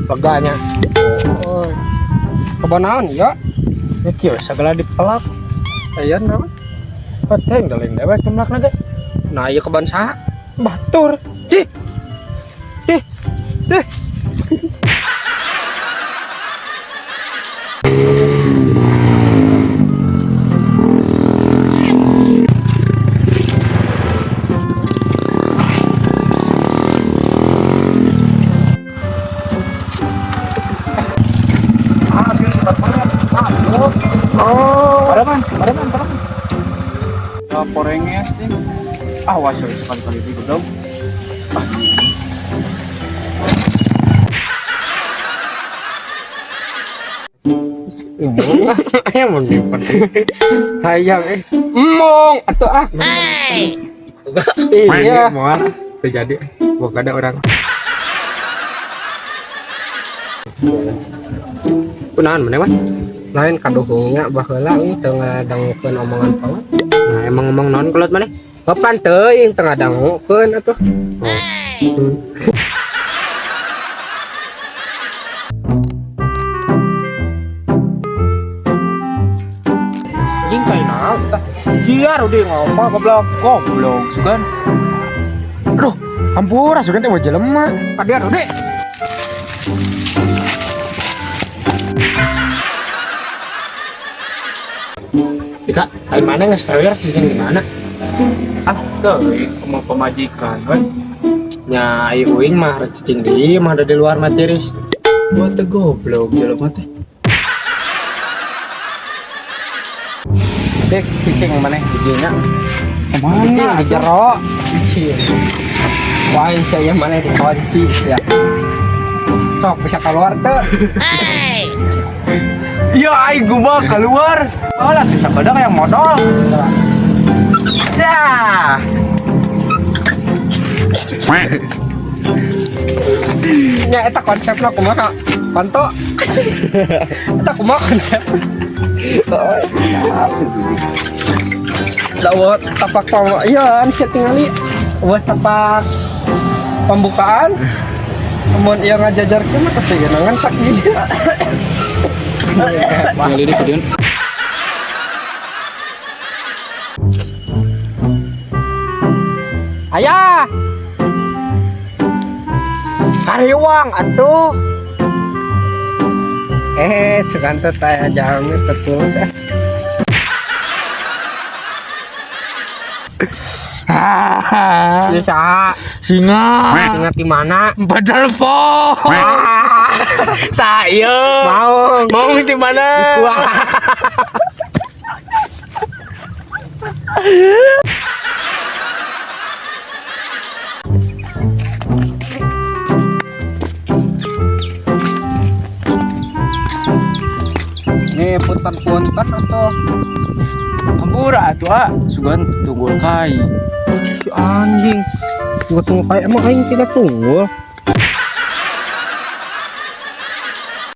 Peganya. Oh. Kebenaran ya. Ya kieu segala dipelak. Aya naon? Penting daling dewek cemlakna teh. Nah, ieu keban saha? Batur. Ih. Ih. Ih. Paraman. Porengnya sih. Awas ya sekali-kali itu dong. Aya mun penting. Hayang emong atuh ah. Iya, moal terjadi. Bukan ada orang. Kunaon maneh mah? Lain kaduhungnya baheula teu ngadangukeun omongan kolot. Nah, emang ngomong naon kolot maneh? Papan teuing teu ngadangukeun atuh. Oh. Jing kain naon tah? Ciar udah ngomong goblok sugan. Aduh, hampura sugan teh wah jelema. Kadieu deh. Kita, kayak mana nge-spoiler cicing di mana? Ah, tuh, mau pemajikan kan? Nya ai uing mah cicing di mah ada di luar materis. Buat teh goblok jelema teh. Dek cicing mana giginya? Mana di jero. Wah, saya mana dikunci ya. Sok bisa keluar tuh. Ya, gua mah keluar. Oh, lah bisa kadang yang modal. Ya. Ya, eta konsepnya kumaha? Konto. Eta kumaha konsep? Lawat tapak pamayan setting kali. Buat tapak pembukaan. Namun ia ngajajarkeun mah teh geunangan sakit. Kali di kedeun. Ayah. Kariwang atuh. Sugan teh taya jalmi tetulus ya. Bisa singa di mana? Padahal po. Saya mau di mana? Nih punten atau Ampura atuh sugan tunggul kai. si anjing. Tunggu kayak emang aing tidak tunggu.